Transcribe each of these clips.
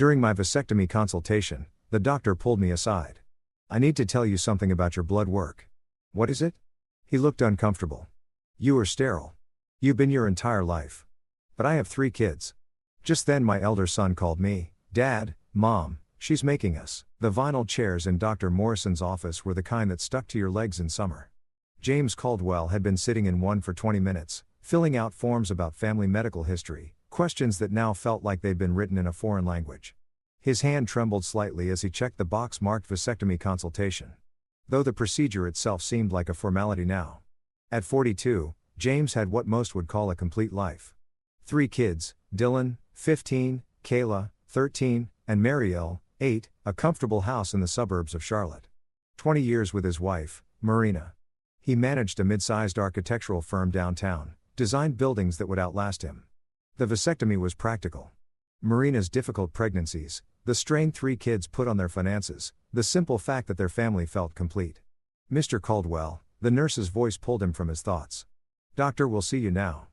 During my vasectomy consultation, the doctor pulled me aside. "I need to tell you something about your blood work." "What is it?" He looked uncomfortable. "You are sterile. You've been your entire life." "But I have 3 kids." Just then my elder son called me. "Dad, Mom, she's making us." The vinyl chairs in Dr. Morrison's office were the kind that stuck to your legs in summer. James Caldwell had been sitting in one for 20 minutes, filling out forms about family medical history, questions that now felt like they'd been written in a foreign language. His hand trembled slightly as he checked the box marked vasectomy consultation. Though the procedure itself seemed like a formality now. At 42, James had what most would call a complete life. 3 kids, Dylan, 15, Kayla, 13, and Marielle, 8, a comfortable house in the suburbs of Charlotte. 20 years with his wife, Marina. He managed a mid-sized architectural firm downtown, designed buildings that would outlast him. The vasectomy was practical. Marina's difficult pregnancies, the strain 3 kids put on their finances, the simple fact that their family felt complete. "Mr. Caldwell," the nurse's voice pulled him from his thoughts. "Doctor, we'll see you now."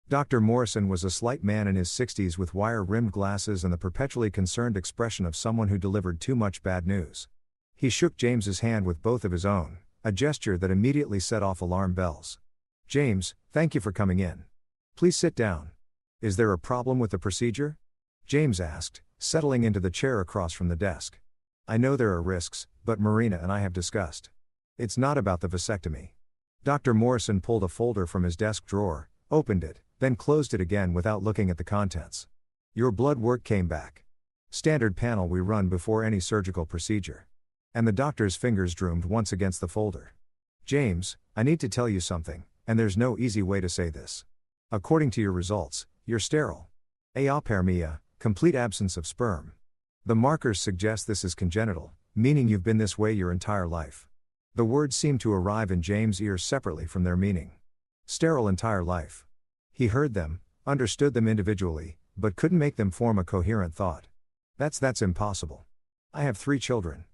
Dr. Morrison was a slight man in his 60s with wire-rimmed glasses and the perpetually concerned expression of someone who delivered too much bad news. He shook James's hand with both of his own, a gesture that immediately set off alarm bells. "James, thank you for coming in. Please sit down. Is there a problem with the procedure?" James asked, settling into the chair across from the desk. "I know there are risks, but Marina and I have discussed. It's not about the vasectomy." Dr. Morrison pulled a folder from his desk drawer, opened it, then closed it again without looking at the contents. "Your blood work came back. Standard panel we run before any surgical procedure." And the doctor's fingers drummed once against the folder. "James, I need to tell you something, and there's no easy way to say this. According to your results, you're sterile. Aopermia, complete absence of sperm. The markers suggest this is congenital, meaning you've been this way your entire life." The words seemed to arrive in James' ears separately from their meaning. Sterile entire life. He heard them, understood them individually, but couldn't make them form a coherent thought. That's impossible. "I have 3 children."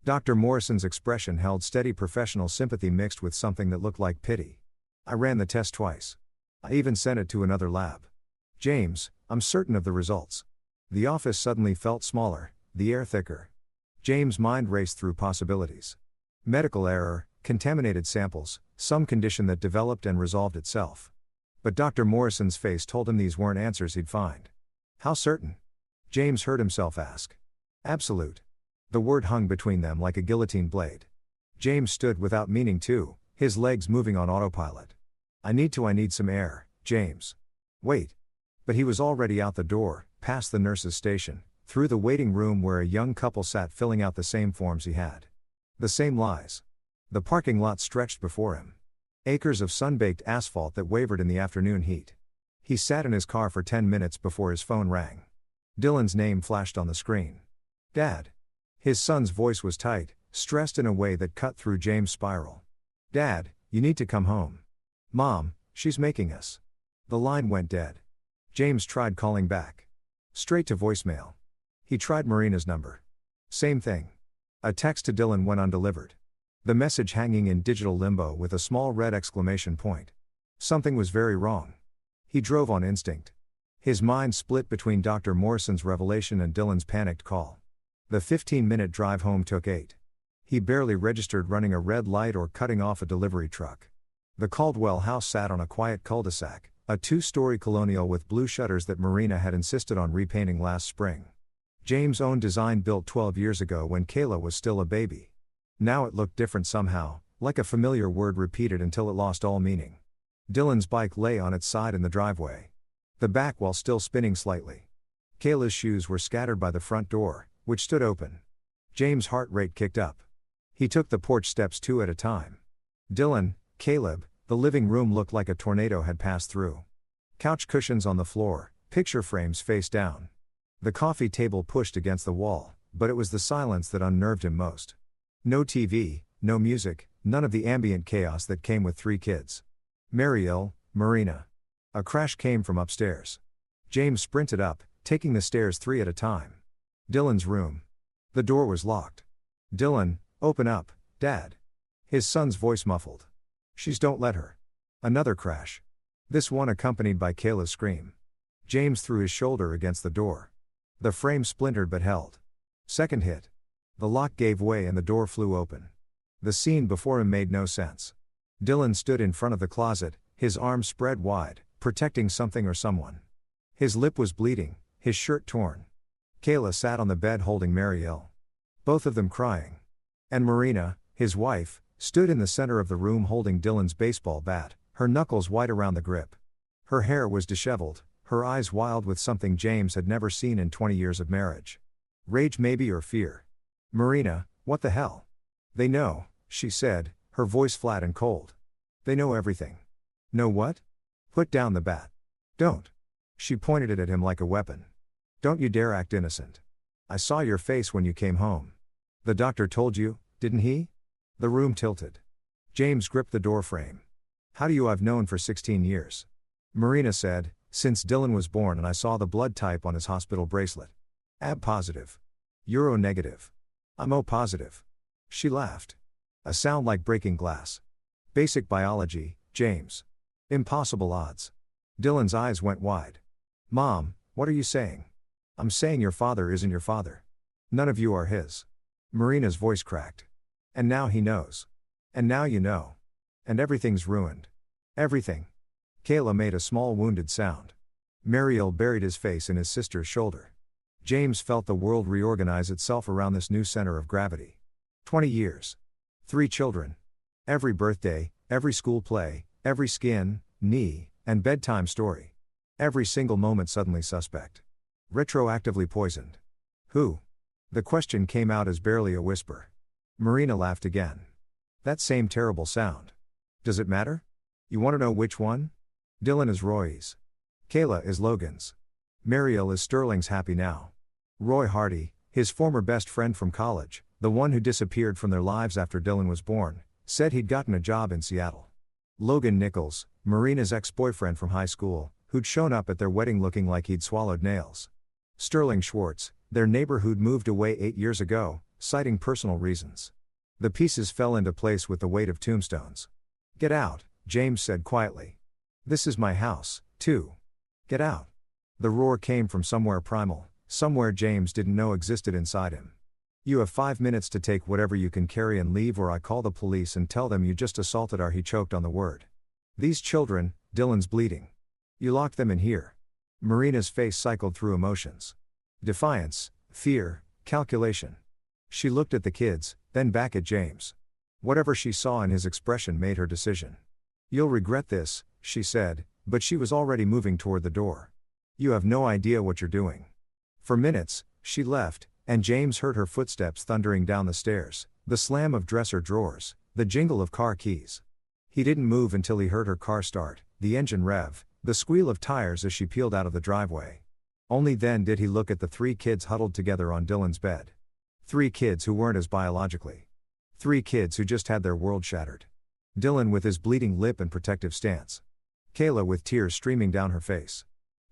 Dr. Morrison's expression held steady professional sympathy mixed with something that looked like pity. "I ran the test twice. I even sent it to another lab. James, I'm certain of the results." The office suddenly felt smaller, the air thicker. James' mind raced through possibilities. Medical error, contaminated samples, some condition that developed and resolved itself. But Dr. Morrison's face told him these weren't answers he'd find. "How certain?" James heard himself ask. "Absolute." The word hung between them like a guillotine blade. James stood without meaning to, his legs moving on autopilot. I need some air, James." "Wait." But he was already out the door, past the nurse's station, through the waiting room where a young couple sat filling out the same forms he had. The same lies. The parking lot stretched before him. Acres of sun-baked asphalt that wavered in the afternoon heat. He sat in his car for 10 minutes before his phone rang. Dylan's name flashed on the screen. "Dad." His son's voice was tight, stressed in a way that cut through James' spiral. "Dad, you need to come home." "Mom, she's making us." The line went dead. James tried calling back. Straight to voicemail. He tried Marina's number. Same thing. A text to Dylan went undelivered. The message hanging in digital limbo with a small red exclamation point. Something was very wrong. He drove on instinct. His mind split between Dr. Morrison's revelation and Dylan's panicked call. The 15-minute drive home took 8. He barely registered running a red light or cutting off a delivery truck. The Caldwell house sat on a quiet cul-de-sac, a 2-story colonial with blue shutters that Marina had insisted on repainting last spring. James' own design built 12 years ago when Kayla was still a baby. Now it looked different somehow, like a familiar word repeated until it lost all meaning. Dylan's bike lay on its side in the driveway. The back wheel still spinning slightly. Kayla's shoes were scattered by the front door, which stood open. James' heart rate kicked up. He took the porch steps 2 at a time. Dylan, Caleb, the living room looked like a tornado had passed through. Couch cushions on the floor, picture frames face down. The coffee table pushed against the wall, but it was the silence that unnerved him most. No TV, no music, none of the ambient chaos that came with 3 kids. Marielle, Marina. A crash came from upstairs. James sprinted up, taking the stairs 3 at a time. Dylan's room. The door was locked. "Dylan, open up, Dad." His son's voice muffled. "She's don't let her." Another crash. This one accompanied by Kayla's scream. James threw his shoulder against the door. The frame splintered but held. Second hit. The lock gave way and the door flew open. The scene before him made no sense. Dylan stood in front of the closet, his arms spread wide, protecting something or someone. His lip was bleeding, his shirt torn. Kayla sat on the bed holding Mariel. Both of them crying. And Marina, his wife, stood in the center of the room holding Dylan's baseball bat, her knuckles white around the grip. Her hair was disheveled, her eyes wild with something James had never seen in 20 years of marriage. Rage maybe, or fear. Marina, what the hell? They know, she said, her voice flat and cold. They know everything. Know what? Put down the bat. Don't. She pointed it at him like a weapon. Don't you dare act innocent. I saw your face when you came home. The doctor told you, didn't he? The room tilted. James gripped the door frame. How do you? I've known for 16 years. Marina said, since Dylan was born, and I saw the blood type on his hospital bracelet. Ab positive. You're O negative. I'm O positive. She laughed. A sound like breaking glass. Basic biology, James. Impossible odds. Dylan's eyes went wide. Mom, what are you saying? I'm saying your father isn't your father. None of you are his. Marina's voice cracked. And now he knows. And now you know. And everything's ruined. Everything. Kayla made a small wounded sound. Mariel buried his face in his sister's shoulder. James felt the world reorganize itself around this new center of gravity. 20 years. 3 children. Every birthday, every school play, every skin, knee, and bedtime story. Every single moment suddenly suspect. Retroactively poisoned. Who? The question came out as barely a whisper. Marina laughed again. That same terrible sound. Does it matter? You want to know which one? Dylan is Roy's. Kayla is Logan's. Mariel is Sterling's happy now. Roy Hardy, his former best friend from college, the one who disappeared from their lives after Dylan was born, said he'd gotten a job in Seattle. Logan Nichols, Marina's ex-boyfriend from high school, who'd shown up at their wedding looking like he'd swallowed nails. Sterling Schwartz, their neighbor who'd moved away 8 years ago, citing personal reasons. The pieces fell into place with the weight of tombstones. Get out, James said quietly. This is my house, too. Get out. The roar came from somewhere primal, somewhere James didn't know existed inside him. You have 5 minutes to take whatever you can carry and leave, or I call the police and tell them you just assaulted our. He choked on the word. These children, Dylan's bleeding. You locked them in here. Marina's face cycled through emotions. Defiance, fear, calculation. She looked at the kids, then back at James. Whatever she saw in his expression made her decision. You'll regret this, she said, but she was already moving toward the door. You have no idea what you're doing. For minutes, she left, and James heard her footsteps thundering down the stairs, the slam of dresser drawers, the jingle of car keys. He didn't move until he heard her car start, the engine rev, the squeal of tires as she peeled out of the driveway. Only then did he look at the 3 kids huddled together on Dylan's bed. 3 kids who weren't his biologically. 3 kids who just had their world shattered. Dylan with his bleeding lip and protective stance. Kayla with tears streaming down her face.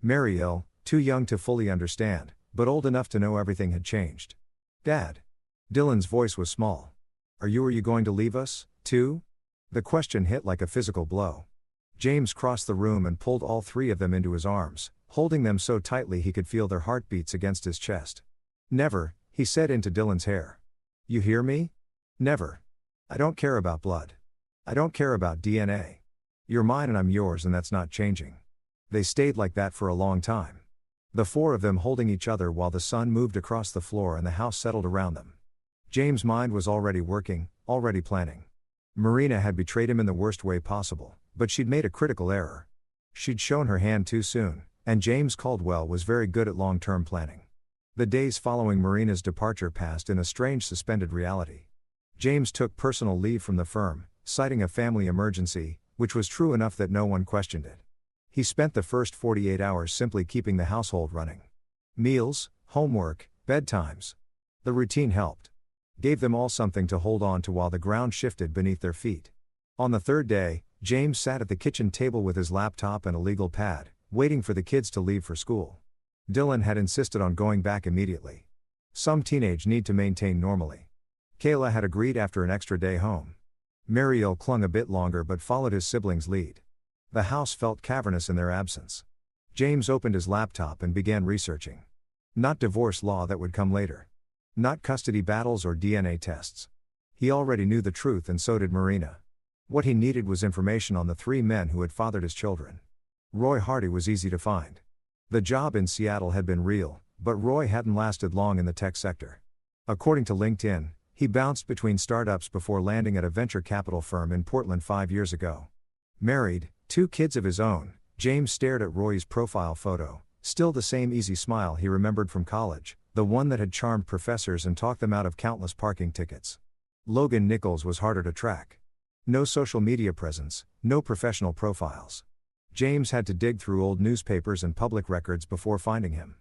Mariel, too young to fully understand, but old enough to know everything had changed. Dad. Dylan's voice was small. Are you going to leave us, too? The question hit like a physical blow. James crossed the room and pulled all 3 of them into his arms, holding them so tightly he could feel their heartbeats against his chest. Never, he said into Dylan's hair. You hear me? Never. I don't care about blood. I don't care about DNA. You're mine and I'm yours, and that's not changing. They stayed like that for a long time. The 4 of them holding each other while the sun moved across the floor and the house settled around them. James' mind was already working, already planning. Marina had betrayed him in the worst way possible, but she'd made a critical error. She'd shown her hand too soon, and James Caldwell was very good at long-term planning. The days following Marina's departure passed in a strange suspended reality. James took personal leave from the firm, citing a family emergency, which was true enough that no one questioned it. He spent the first 48 hours simply keeping the household running. Meals, homework, bedtimes. The routine helped. Gave them all something to hold on to while the ground shifted beneath their feet. On the 3rd day, James sat at the kitchen table with his laptop and a legal pad, waiting for the kids to leave for school. Dylan had insisted on going back immediately. Some teenage need to maintain normally. Kayla had agreed after an extra day home. Mariel clung a bit longer but followed his siblings' lead. The house felt cavernous in their absence. James opened his laptop and began researching. Not divorce law that would come later. Not custody battles or DNA tests. He already knew the truth, and so did Marina. What he needed was information on the 3 men who had fathered his children. Roy Hardy was easy to find. The job in Seattle had been real, but Roy hadn't lasted long in the tech sector. According to LinkedIn, he bounced between startups before landing at a venture capital firm in Portland 5 years ago. Married, 2 kids of his own, James stared at Roy's profile photo, still the same easy smile he remembered from college, the one that had charmed professors and talked them out of countless parking tickets. Logan Nichols was harder to track. No social media presence, no professional profiles. James had to dig through old newspapers and public records before finding him.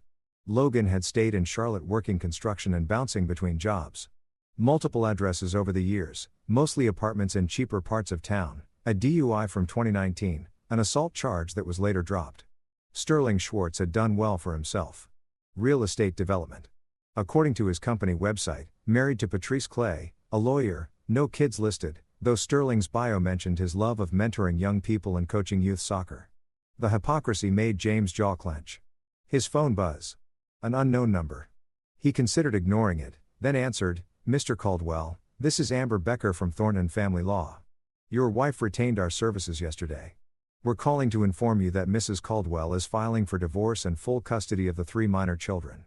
Logan had stayed in Charlotte working construction and bouncing between jobs. Multiple addresses over the years, mostly apartments in cheaper parts of town, a DUI from 2019, an assault charge that was later dropped. Sterling Schwartz had done well for himself. Real estate development. According to his company website, married to Patrice Clay, a lawyer, no kids listed, though Sterling's bio mentioned his love of mentoring young people and coaching youth soccer. The hypocrisy made James' jaw clench. His phone buzz. An unknown number. He considered ignoring it, then answered, "Mr. Caldwell, this is Amber Becker from Thornton Family Law. Your wife retained our services yesterday. We're calling to inform you that Mrs. Caldwell is filing for divorce and full custody of the 3 minor children.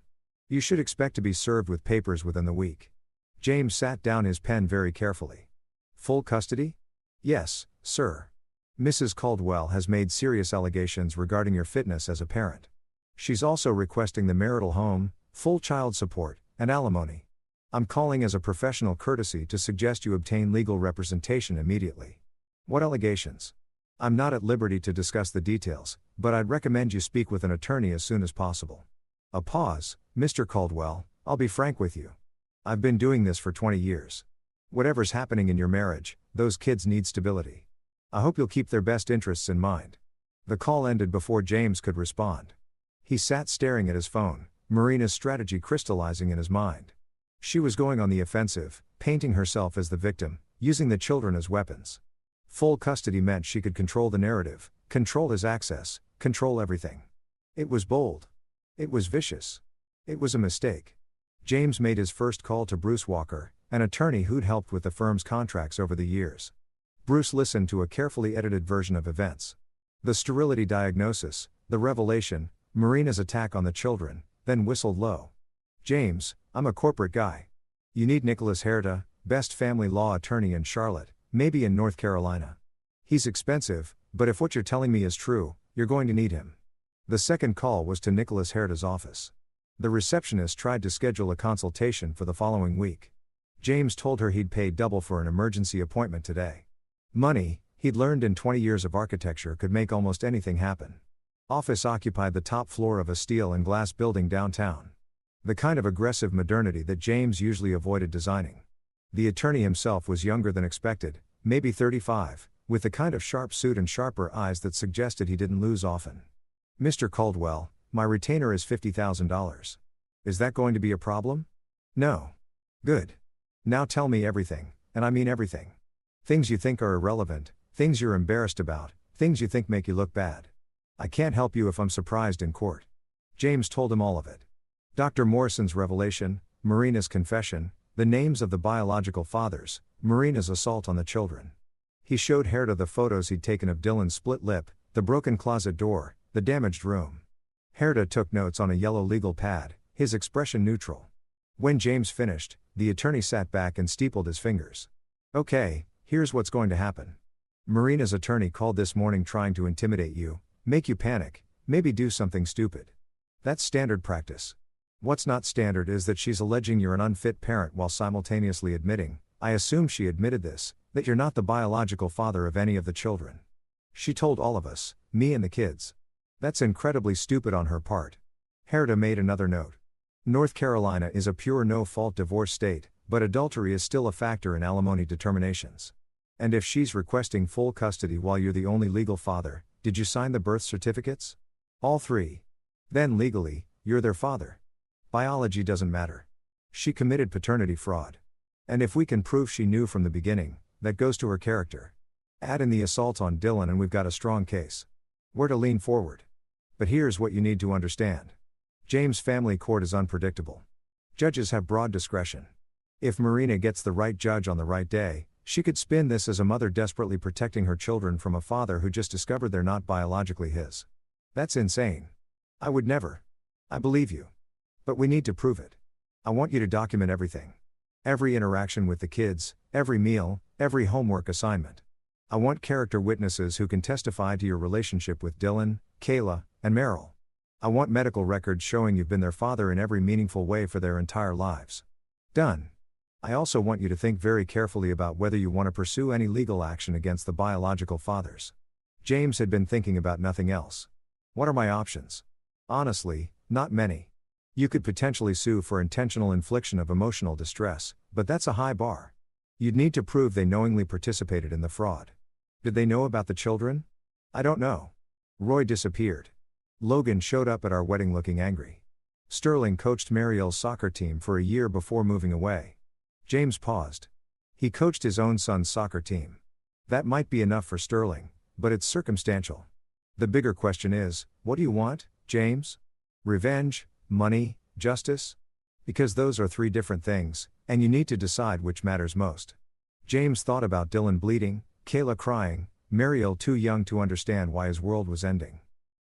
You should expect to be served with papers within the week." James sat down his pen very carefully. "Full custody?" "Yes, sir. Mrs. Caldwell has made serious allegations regarding your fitness as a parent. She's also requesting the marital home, full child support, and alimony. I'm calling as a professional courtesy to suggest you obtain legal representation immediately." "What allegations?" "I'm not at liberty to discuss the details, but I'd recommend you speak with an attorney as soon as possible." A pause. "Mr. Caldwell, I'll be frank with you. I've been doing this for 20 years. Whatever's happening in your marriage, those kids need stability. I hope you'll keep their best interests in mind." The call ended before James could respond. He sat staring at his phone, Marina's strategy crystallizing in his mind. She was going on the offensive, painting herself as the victim, using the children as weapons. Full custody meant she could control the narrative, control his access, control everything. It was bold. It was vicious. It was a mistake. James made his first call to Bruce Walker, an attorney who'd helped with the firm's contracts over the years. Bruce listened to a carefully edited version of events. The sterility diagnosis, the revelation, Marina's attack on the children, then whistled low. "James, I'm a corporate guy. You need Nicholas Herta, best family law attorney in Charlotte, maybe in North Carolina. He's expensive, but if what you're telling me is true, you're going to need him." The second call was to Nicholas Herta's office. The receptionist tried to schedule a consultation for the following week. James told her he'd pay double for an emergency appointment today. Money, he'd learned in 20 years of architecture, could make almost anything happen. Office occupied the top floor of a steel and glass building downtown. The kind of aggressive modernity that James usually avoided designing. The attorney himself was younger than expected, maybe 35, with the kind of sharp suit and sharper eyes that suggested he didn't lose often. "Mr. Caldwell, my retainer is $50,000. Is that going to be a problem?" "No." "Good. Now tell me everything, and I mean everything. Things you think are irrelevant, things you're embarrassed about, things you think make you look bad. I can't help you if I'm surprised in court." James told him all of it. Dr. Morrison's revelation, Marina's confession, the names of the biological fathers, Marina's assault on the children. He showed Herta the photos he'd taken of Dylan's split lip, the broken closet door, the damaged room. Herta took notes on a yellow legal pad, his expression neutral. When James finished, the attorney sat back and steepled his fingers. "Okay, here's what's going to happen. Marina's attorney called this morning trying to intimidate you, make you panic, maybe do something stupid. That's standard practice. What's not standard is that she's alleging you're an unfit parent while simultaneously admitting, I assume she admitted this, that you're not the biological father of any of the children. She told all of us, me and the kids. That's incredibly stupid on her part." Herta made another note. "North Carolina is a pure no-fault divorce state, but adultery is still a factor in alimony determinations. And if she's requesting full custody while you're the only legal father, did you sign the birth certificates?" "All 3. "Then legally, you're their father. Biology doesn't matter. She committed paternity fraud. And if we can prove she knew from the beginning, that goes to her character. Add in the assault on Dylan and we've got a strong case. We're to lean forward. But here's what you need to understand. James' family court is unpredictable. Judges have broad discretion. If Marina gets the right judge on the right day, she could spin this as a mother desperately protecting her children from a father who just discovered they're not biologically his. That's insane. I would never. I believe you. But we need to prove it. I want you to document everything. Every interaction with the kids, every meal, every homework assignment. I want character witnesses who can testify to your relationship with Dylan, Kayla, and Meryl. I want medical records showing you've been their father in every meaningful way for their entire lives. Done. I also want you to think very carefully about whether you want to pursue any legal action against the biological fathers. James had been thinking about nothing else. What are my options? Honestly, not many. You could potentially sue for intentional infliction of emotional distress, but that's a high bar. You'd need to prove they knowingly participated in the fraud. Did they know about the children? I don't know. Roy disappeared. Logan showed up at our wedding looking angry. Sterling coached Mariel's soccer team for a year before moving away. James paused. He coached his own son's soccer team. That might be enough for Sterling, but it's circumstantial. The bigger question is, what do you want, James? Revenge, money, justice? Because those are three different things, and you need to decide which matters most. James thought about Dylan bleeding, Kayla crying, Mariel too young to understand why his world was ending.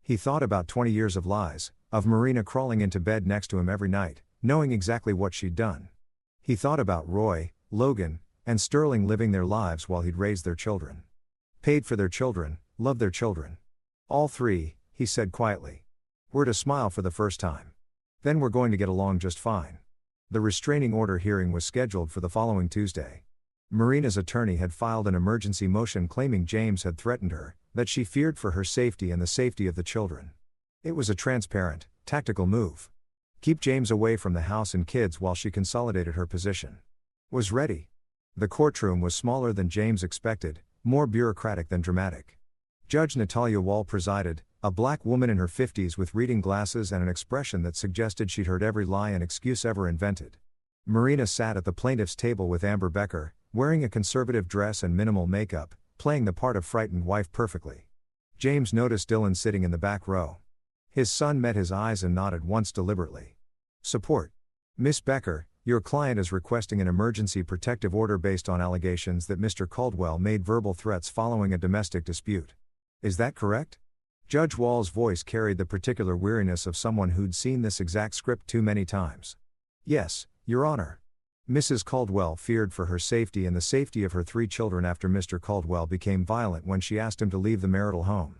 He thought about 20 years of lies, of Marina crawling into bed next to him every night, knowing exactly what she'd done. He thought about Roy, Logan, and Sterling living their lives while he'd raised their children. Paid for their children, loved their children. All three, he said quietly. We're to smile for the first time. Then we're going to get along just fine. The restraining order hearing was scheduled for the following Tuesday. Marina's attorney had filed an emergency motion claiming James had threatened her, that she feared for her safety and the safety of the children. It was a transparent, tactical move. Keep James away from the house and kids while she consolidated her position. Was ready. The courtroom was smaller than James expected, more bureaucratic than dramatic. Judge Natalia Wall presided, a black woman in her 50s with reading glasses and an expression that suggested she'd heard every lie and excuse ever invented. Marina sat at the plaintiff's table with Amber Becker, wearing a conservative dress and minimal makeup, playing the part of frightened wife perfectly. James noticed Dylan sitting in the back row. His son met his eyes and nodded once deliberately. Support. Miss Becker, your client is requesting an emergency protective order based on allegations that Mr. Caldwell made verbal threats following a domestic dispute. Is that correct? Judge Wall's voice carried the particular weariness of someone who'd seen this exact script too many times. Yes, Your Honor. Mrs. Caldwell feared for her safety and the safety of her 3 children after Mr. Caldwell became violent when she asked him to leave the marital home.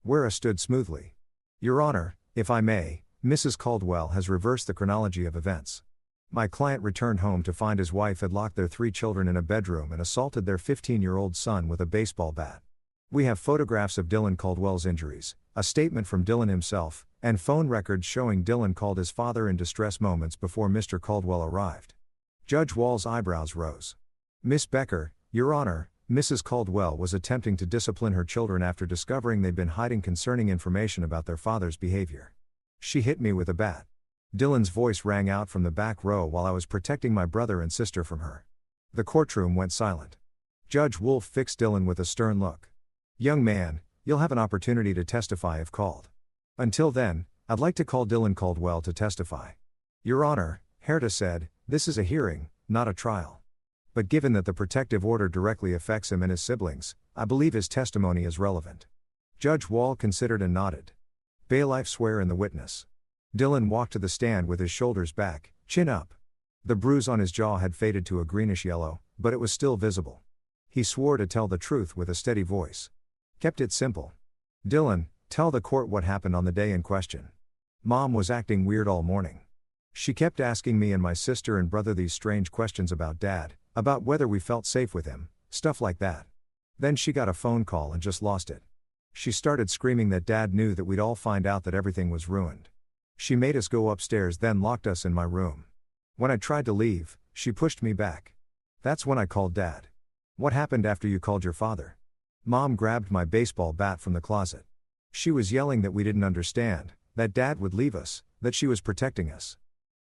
Wera stood smoothly. Your Honor, if I may, Mrs. Caldwell has reversed the chronology of events. My client returned home to find his wife had locked their 3 children in a bedroom and assaulted their 15-year-old son with a baseball bat. We have photographs of Dylan Caldwell's injuries, a statement from Dylan himself, and phone records showing Dylan called his father in distress moments before Mr. Caldwell arrived. Judge Wall's eyebrows rose. Miss Becker, Your Honor, Mrs. Caldwell was attempting to discipline her children after discovering they'd been hiding concerning information about their father's behavior. She hit me with a bat. Dylan's voice rang out from the back row while I was protecting my brother and sister from her. The courtroom went silent. Judge Wolf fixed Dylan with a stern look. Young man, you'll have an opportunity to testify if called. Until then, I'd like to call Dylan Caldwell to testify. Your Honor, Herta said, this is a hearing, not a trial. But given that the protective order directly affects him and his siblings, I believe his testimony is relevant. Judge Wall considered and nodded. Bailiff swear in the witness. Dylan walked to the stand with his shoulders back, chin up. The bruise on his jaw had faded to a greenish yellow, but it was still visible. He swore to tell the truth with a steady voice. Kept it simple. Dylan, tell the court what happened on the day in question. Mom was acting weird all morning. She kept asking me and my sister and brother these strange questions about Dad, about whether we felt safe with him, stuff like that. Then she got a phone call and just lost it. She started screaming that Dad knew that we'd all find out that everything was ruined. She made us go upstairs, then locked us in my room. When I tried to leave, she pushed me back. That's when I called Dad. What happened after you called your father? Mom grabbed my baseball bat from the closet. She was yelling that we didn't understand, that Dad would leave us, that she was protecting us.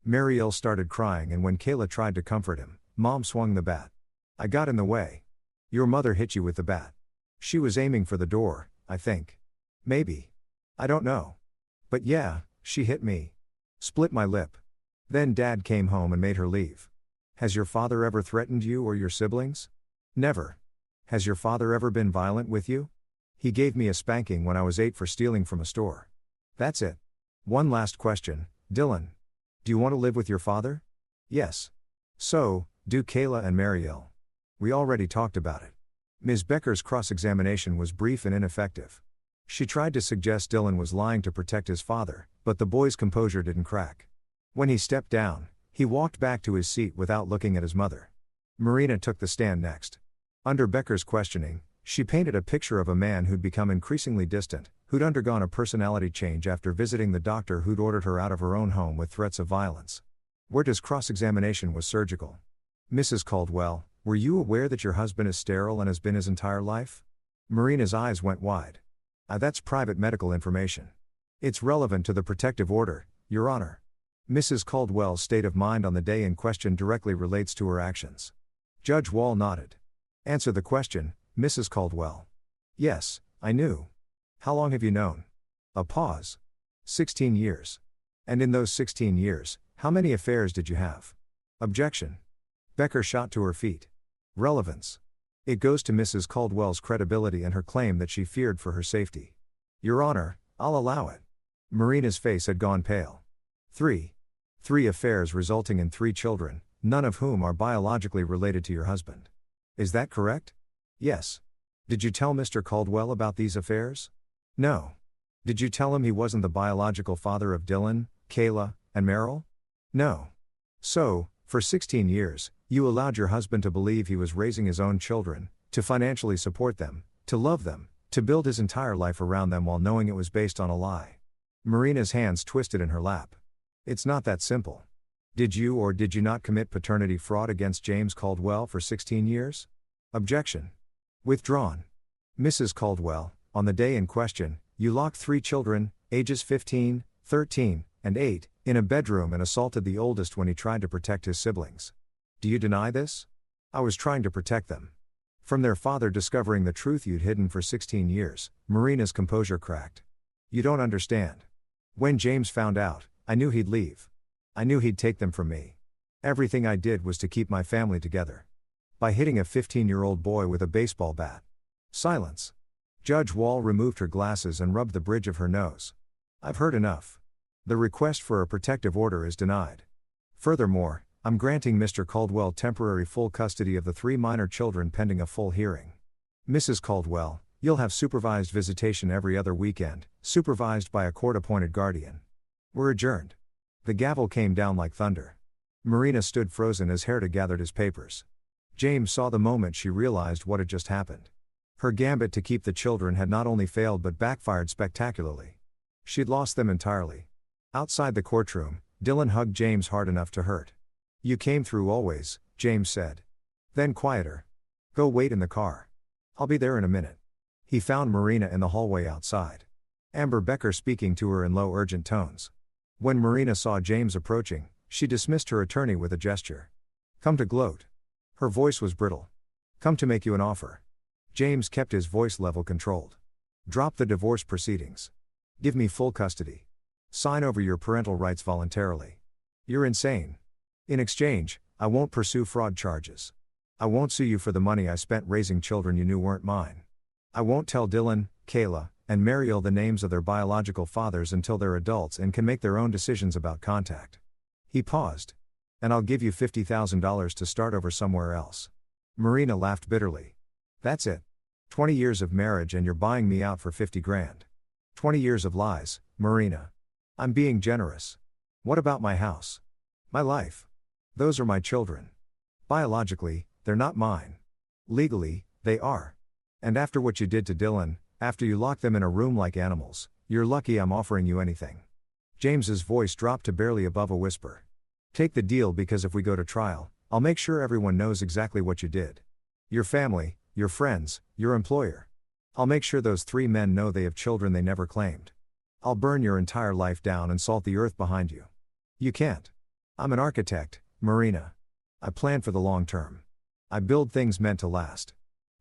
Mariel started crying, and when Kayla tried to comfort him, Mom swung the bat. I got in the way. Your mother hit you with the bat. She was aiming for the door, I think. Maybe. I don't know. But yeah, she hit me. Split my lip. Then Dad came home and made her leave. Has your father ever threatened you or your siblings? Never. Has your father ever been violent with you? He gave me a spanking when I was 8 for stealing from a store. That's it. One last question, Dylan. Do you want to live with your father? Yes. So, do Kayla and Marielle. We already talked about it. Ms. Becker's cross-examination was brief and ineffective. She tried to suggest Dylan was lying to protect his father, but the boy's composure didn't crack. When he stepped down, he walked back to his seat without looking at his mother. Marina took the stand next. Under Becker's questioning, she painted a picture of a man who'd become increasingly distant, who'd undergone a personality change after visiting the doctor who'd ordered her out of her own home with threats of violence. Werta's cross-examination was surgical. Mrs. Caldwell, were you aware that your husband is sterile and has been his entire life? Marina's eyes went wide. That's private medical information. It's relevant to the protective order, Your Honor. Mrs. Caldwell's state of mind on the day in question directly relates to her actions. Judge Wall nodded. Answer the question, Mrs. Caldwell. Yes, I knew. How long have you known? A pause. 16 years. And in those 16 years, how many affairs did you have? Objection. Becker shot to her feet. Relevance. It goes to Mrs. Caldwell's credibility and her claim that she feared for her safety. Your Honor, I'll allow it. Marina's face had gone pale. 3 affairs resulting in 3 children, none of whom are biologically related to your husband. Is that correct? Yes. Did you tell Mr. Caldwell about these affairs? No. Did you tell him he wasn't the biological father of Dylan, Kayla, and Meryl? No. So, for 16 years, you allowed your husband to believe he was raising his own children, to financially support them, to love them, to build his entire life around them while knowing it was based on a lie. Marina's hands twisted in her lap. It's not that simple. Did you or did you not commit paternity fraud against James Caldwell for 16 years? Objection. Withdrawn. Mrs. Caldwell, on the day in question, you locked 3 children, ages 15, 13, and 8, in a bedroom and assaulted the oldest when he tried to protect his siblings. Do you deny this? I was trying to protect them. From their father discovering the truth you'd hidden for 16 years, Marina's composure cracked. You don't understand. When James found out, I knew he'd leave. I knew he'd take them from me. Everything I did was to keep my family together. By hitting a 15-year-old boy with a baseball bat. Silence. Judge Wall removed her glasses and rubbed the bridge of her nose. I've heard enough. The request for a protective order is denied. Furthermore, I'm granting Mr. Caldwell temporary full custody of the 3 minor children pending a full hearing. Mrs. Caldwell, you'll have supervised visitation every other weekend, supervised by a court-appointed guardian. We're adjourned. The gavel came down like thunder. Marina stood frozen as Herta gathered his papers. James saw the moment she realized what had just happened. Her gambit to keep the children had not only failed but backfired spectacularly. She'd lost them entirely. Outside the courtroom, Dylan hugged James hard enough to hurt. You came through always, James said. Then quieter. Go wait in the car. I'll be there in a minute. He found Marina in the hallway outside. Amber Becker speaking to her in low urgent tones. When Marina saw James approaching, she dismissed her attorney with a gesture. Come to gloat. Her voice was brittle. Come to make you an offer. James kept his voice level controlled. Drop the divorce proceedings. Give me full custody. Sign over your parental rights voluntarily. You're insane. In exchange, I won't pursue fraud charges. I won't sue you for the money I spent raising children you knew weren't mine. I won't tell Dylan, Kayla, and Mariel the names of their biological fathers until they're adults and can make their own decisions about contact. He paused. And I'll give you $50,000 to start over somewhere else. Marina laughed bitterly. That's it. 20 years of marriage and you're buying me out for 50 grand. 20 years of lies, Marina. I'm being generous. What about my house? My life? Those are my children. Biologically, they're not mine. Legally, they are. And after what you did to Dylan, after you locked them in a room like animals, you're lucky I'm offering you anything. James's voice dropped to barely above a whisper. Take the deal because if we go to trial, I'll make sure everyone knows exactly what you did. Your family, your friends, your employer. I'll make sure those 3 men know they have children they never claimed. I'll burn your entire life down and salt the earth behind you. You can't. I'm an architect, Marina. I plan for the long term. I build things meant to last.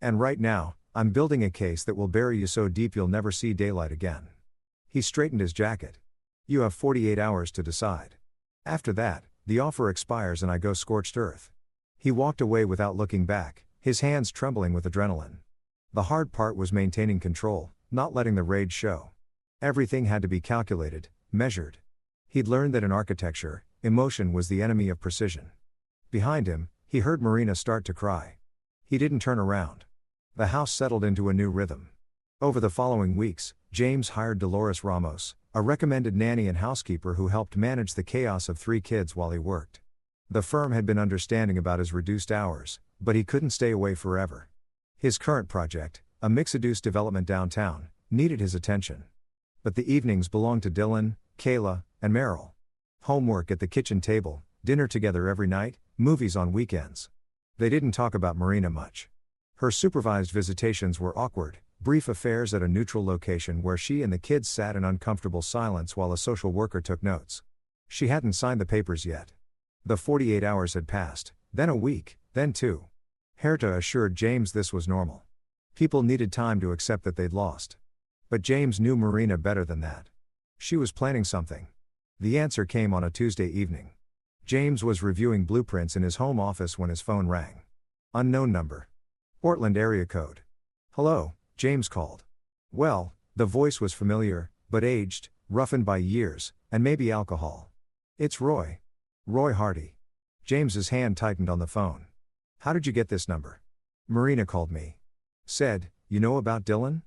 And right now, I'm building a case that will bury you so deep you'll never see daylight again. He straightened his jacket. You have 48 hours to decide. After that, the offer expires and I go scorched earth. He walked away without looking back, his hands trembling with adrenaline. The hard part was maintaining control, not letting the rage show. Everything had to be calculated, measured. He'd learned that in architecture, emotion was the enemy of precision. Behind him, he heard Marina start to cry. He didn't turn around. The house settled into a new rhythm. Over the following weeks, James hired Dolores Ramos, a recommended nanny and housekeeper who helped manage the chaos of 3 kids while he worked. The firm had been understanding about his reduced hours, but he couldn't stay away forever. His current project, a mixed-use development downtown, needed his attention. But the evenings belonged to Dylan, Kayla, and Meryl. Homework at the kitchen table, dinner together every night, movies on weekends. They didn't talk about Marina much. Her supervised visitations were awkward, brief affairs at a neutral location where she and the kids sat in uncomfortable silence while a social worker took notes. She hadn't signed the papers yet. The 48 hours had passed, then a week, then 2. Herta assured James this was normal. People needed time to accept that they'd lost. But James knew Marina better than that. She was planning something. The answer came on a Tuesday evening. James was reviewing blueprints in his home office when his phone rang. Unknown number. Portland area code. "Hello," James called. Well, the voice was familiar, but aged, roughened by years, and maybe alcohol. "It's Roy. Roy Hardy." James's hand tightened on the phone. "How did you get this number?" "Marina called me. Said, you know about Dylan?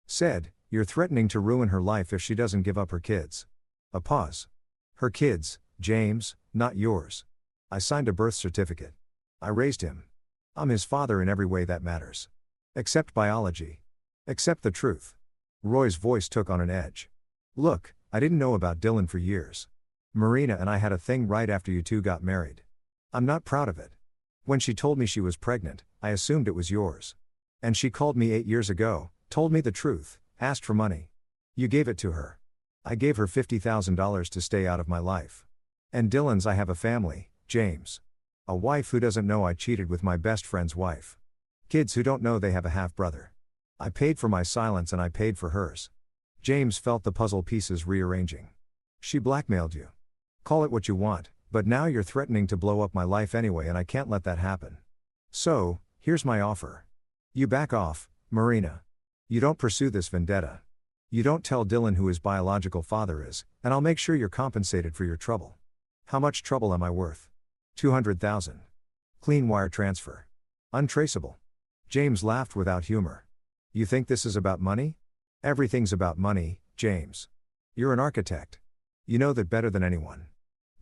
Said, you're threatening to ruin her life if she doesn't give up her kids." A pause. "Her kids, James, not yours. I signed a birth certificate. I raised him. I'm his father in every way that matters. Except biology. Except the truth." Roy's voice took on an edge. "Look, I didn't know about Dylan for years. Marina and I had a thing right after you two got married. I'm not proud of it. When she told me she was pregnant, I assumed it was yours. And she called me 8 years ago, told me the truth, asked for money. You gave it to her. I gave her $50,000 to stay out of my life. And Dylan's I have a family, James. A wife who doesn't know I cheated with my best friend's wife. Kids who don't know they have a half-brother. I paid for my silence and I paid for hers." James felt the puzzle pieces rearranging. "She blackmailed you. Call it what you want, but now you're threatening to blow up my life anyway and I can't let that happen. So, here's my offer. You back off, Marina. You don't pursue this vendetta. You don't tell Dylan who his biological father is, and I'll make sure you're compensated for your trouble." "How much trouble am I worth?" $200,000. Clean wire transfer. Untraceable. James laughed without humor. "You think this is about money? Everything's about money, James. You're an architect. You know that better than anyone.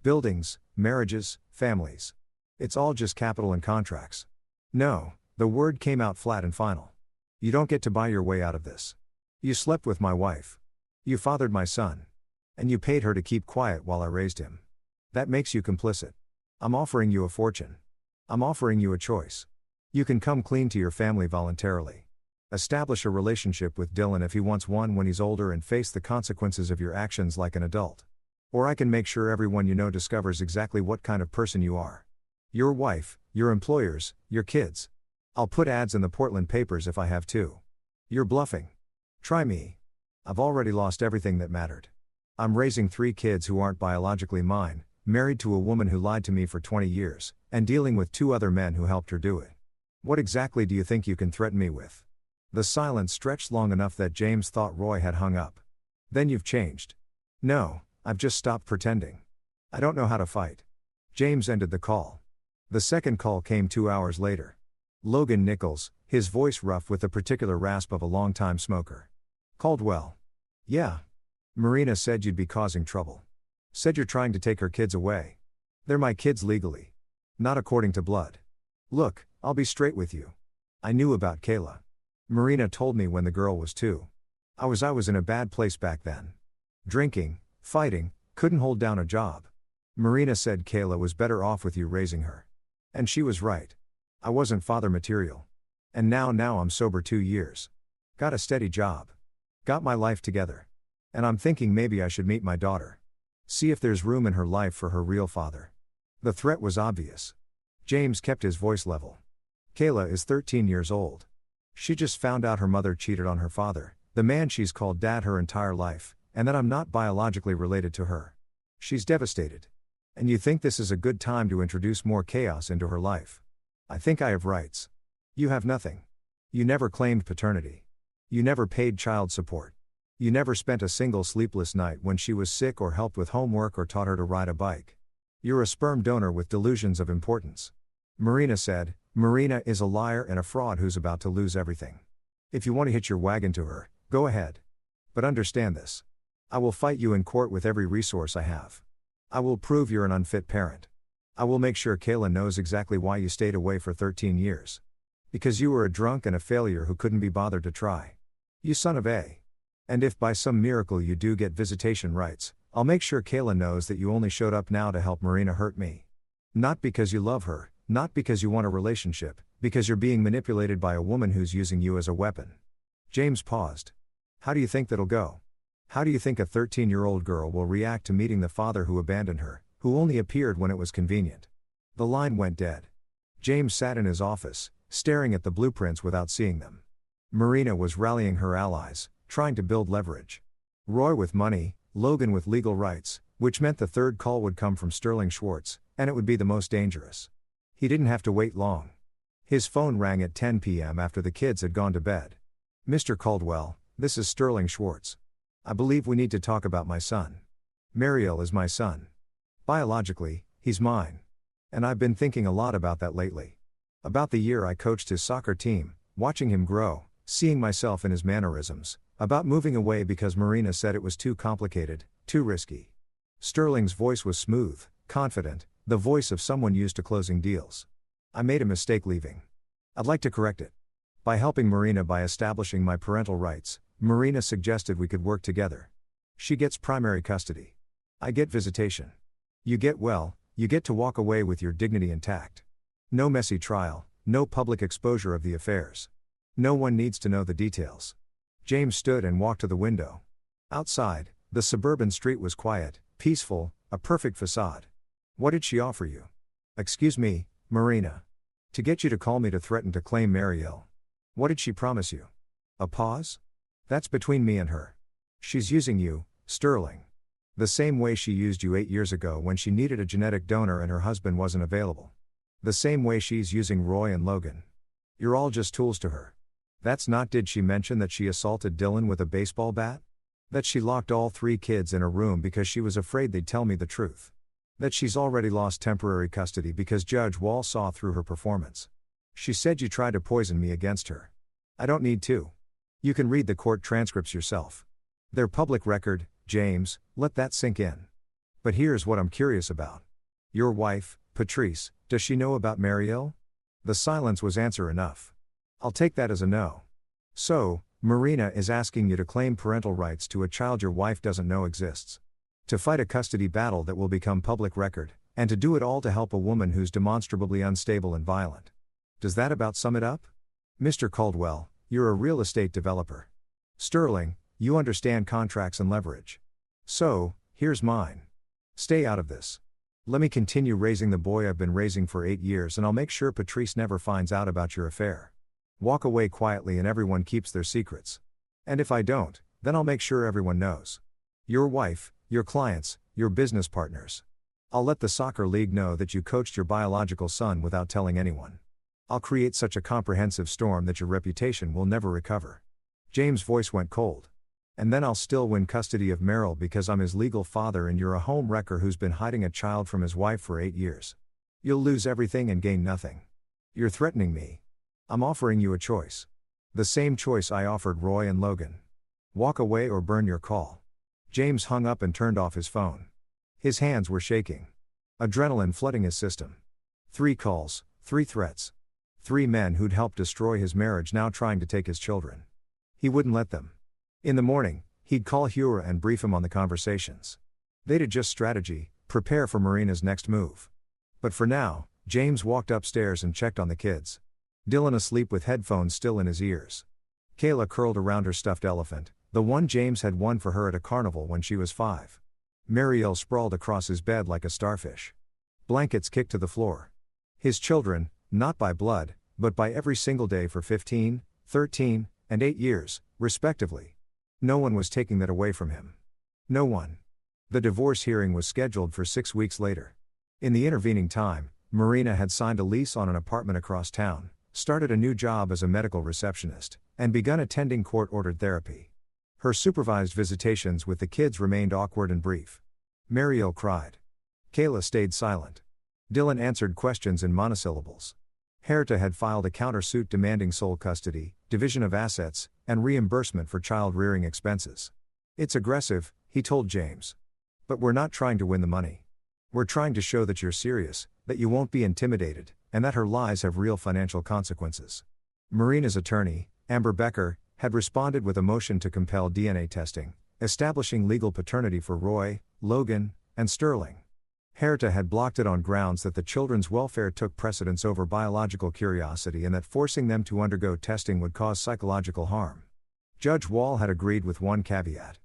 Buildings, marriages, families. It's all just capital and contracts. No," the word came out flat and final. "You don't get to buy your way out of this. You slept with my wife. You fathered my son. And you paid her to keep quiet while I raised him. That makes you complicit. I'm offering you a fortune. I'm offering you a choice. You can come clean to your family voluntarily. Establish a relationship with Dylan if he wants one when he's older and face the consequences of your actions like an adult. Or I can make sure everyone you know discovers exactly what kind of person you are. Your wife, your employers, your kids. I'll put ads in the Portland papers if I have to. You're bluffing. Try me. I've already lost everything that mattered. I'm raising 3 kids who aren't biologically mine, married to a woman who lied to me for 20 years, and dealing with 2 other men who helped her do it. What exactly do you think you can threaten me with?" The silence stretched long enough that James thought Roy had hung up. "Then you've changed." "No, I've just stopped pretending. I don't know how to fight." James ended the call. The second call came 2 hours later. Logan Nichols, his voice rough with the particular rasp of a long-time smoker. "Caldwell. Yeah. Marina said you'd be causing trouble. Said you're trying to take her kids away. They're my kids legally. Not according to blood. Look, I'll be straight with you. I knew about Kayla. Marina told me when the girl was 2. I was in a bad place back then. Drinking, fighting, couldn't hold down a job. Marina said Kayla was better off with you raising her. And she was right. I wasn't father material. And now I'm sober 2 years. Got a steady job. Got my life together. And I'm thinking maybe I should meet my daughter. See if there's room in her life for her real father." The threat was obvious. James kept his voice level. "Kayla is 13 years old. She just found out her mother cheated on her father, the man she's called dad her entire life, and that I'm not biologically related to her. She's devastated. And you think this is a good time to introduce more chaos into her life. I think I have rights. You have nothing. You never claimed paternity. You never paid child support. You never spent a single sleepless night when she was sick or helped with homework or taught her to ride a bike. You're a sperm donor with delusions of importance. Marina said, Marina is a liar and a fraud who's about to lose everything. If you want to hitch your wagon to her, go ahead. But understand this. I will fight you in court with every resource I have. I will prove you're an unfit parent. I will make sure Kayla knows exactly why you stayed away for 13 years. Because you were a drunk and a failure who couldn't be bothered to try. You son of a. And if by some miracle you do get visitation rights, I'll make sure Kayla knows that you only showed up now to help Marina hurt me. Not because you love her, not because you want a relationship, because you're being manipulated by a woman who's using you as a weapon. James paused. How do you think that'll go? How do you think a 13-year-old girl will react to meeting the father who abandoned her, who only appeared when it was convenient? The line went dead. James sat in his office, staring at the blueprints without seeing them. Marina was rallying her allies, trying to build leverage. Roy with money, Logan with legal rights, which meant the third call would come from Sterling Schwartz, and it would be the most dangerous. He didn't have to wait long. His phone rang at 10 p.m. after the kids had gone to bed. Mr. Caldwell, this is Sterling Schwartz. I believe we need to talk about my son. Mariel is my son. Biologically, he's mine. And I've been thinking a lot about that lately. About the year I coached his soccer team, watching him grow, seeing myself in his mannerisms, about moving away because Marina said it was too complicated, too risky. Sterling's voice was smooth, confident, the voice of someone used to closing deals. I made a mistake leaving. I'd like to correct it. By helping Marina by establishing my parental rights, Marina suggested we could work together. She gets primary custody. I get visitation. You get to walk away with your dignity intact. No messy trial, no public exposure of the affairs. No one needs to know the details. James stood and walked to the window. Outside, the suburban street was quiet, peaceful, a perfect facade. What did she offer you? Excuse me, Marina. To get you to call me to threaten to claim Mariel. What did she promise you? A pause? That's between me and her. She's using you, Sterling. The same way she used you 8 years ago when she needed a genetic donor and her husband wasn't available. The same way she's using Roy and Logan. You're all just tools to her. That's not. Did she mention that she assaulted Dylan with a baseball bat? That she locked all 3 kids in a room because she was afraid they'd tell me the truth? That she's already lost temporary custody because Judge Wall saw through her performance? She said you tried to poison me against her. I don't need to. You can read the court transcripts yourself. They're public record, James, let that sink in. But here's what I'm curious about. Your wife, Patrice, does she know about Mariel? The silence was answer enough. I'll take that as a no. So, Marina is asking you to claim parental rights to a child your wife doesn't know exists. To fight a custody battle that will become public record, and to do it all to help a woman who's demonstrably unstable and violent. Does that about sum it up? Mr. Caldwell, you're a real estate developer. Sterling, you understand contracts and leverage. So, here's mine. Stay out of this. Let me continue raising the boy I've been raising for 8 years, and I'll make sure Patrice never finds out about your affair. Walk away quietly and everyone keeps their secrets. And if I don't, then I'll make sure everyone knows. Your wife, your clients, your business partners. I'll let the soccer league know that you coached your biological son without telling anyone. I'll create such a comprehensive storm that your reputation will never recover. James' voice went cold. And then I'll still win custody of Merrill because I'm his legal father and you're a home wrecker who's been hiding a child from his wife for 8 years. You'll lose everything and gain nothing. You're threatening me. I'm offering you a choice. The same choice I offered Roy and Logan. Walk away or burn your call. James hung up and turned off his phone. His hands were shaking. Adrenaline flooding his system. 3 calls, 3 threats. 3 men who'd helped destroy his marriage now trying to take his children. He wouldn't let them. In the morning, he'd call Hura and brief him on the conversations. They'd adjust strategy, prepare for Marina's next move. But for now, James walked upstairs and checked on the kids. Dylan asleep with headphones still in his ears. Kayla curled around her stuffed elephant, the one James had won for her at a carnival when she was 5. Mariel sprawled across his bed like a starfish. Blankets kicked to the floor. His children, not by blood, but by every single day for 15, 13, and 8 years, respectively. No one was taking that away from him. No one. The divorce hearing was scheduled for 6 weeks later. In the intervening time, Marina had signed a lease on an apartment across town, started a new job as a medical receptionist, and begun attending court-ordered therapy. Her supervised visitations with the kids remained awkward and brief. Mariel cried. Kayla stayed silent. Dylan answered questions in monosyllables. Herta had filed a countersuit demanding sole custody, division of assets, and reimbursement for child-rearing expenses. It's aggressive, he told James. But we're not trying to win the money. We're trying to show that you're serious, that you won't be intimidated, and that her lies have real financial consequences. Marina's attorney, Amber Becker, had responded with a motion to compel DNA testing, establishing legal paternity for Roy, Logan, and Sterling. Herta had blocked it on grounds that the children's welfare took precedence over biological curiosity and that forcing them to undergo testing would cause psychological harm. Judge Wall had agreed with one caveat.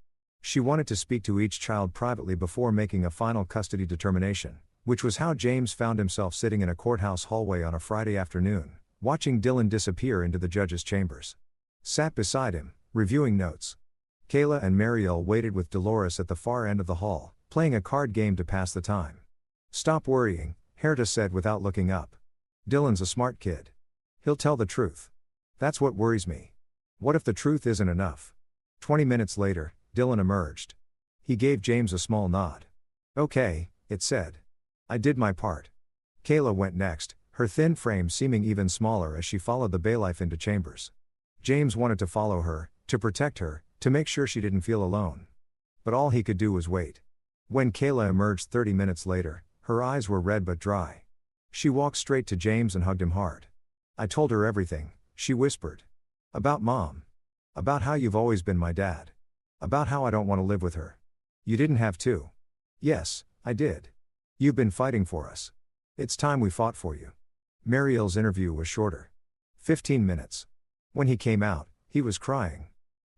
She wanted to speak to each child privately before making a final custody determination, which was how James found himself sitting in a courthouse hallway on a Friday afternoon, watching Dylan disappear into the judge's chambers. Sat beside him, reviewing notes. Kayla and Mariel waited with Dolores at the far end of the hall, playing a card game to pass the time. Stop worrying, Herta said without looking up. Dylan's a smart kid. He'll tell the truth. That's what worries me. What if the truth isn't enough? 20 minutes later, Dylan emerged. He gave James a small nod. Okay, it said. I did my part. Kayla went next, her thin frame seeming even smaller as she followed the bailiff into chambers. James wanted to follow her, to protect her, to make sure she didn't feel alone. But all he could do was wait. When Kayla emerged 30 minutes later, her eyes were red but dry. She walked straight to James and hugged him hard. I told her everything, she whispered. About Mom. About how you've always been my dad. About how I don't want to live with her. You didn't have to. Yes, I did. You've been fighting for us. It's time we fought for you. Mariel's interview was shorter. 15 minutes. When he came out, he was crying.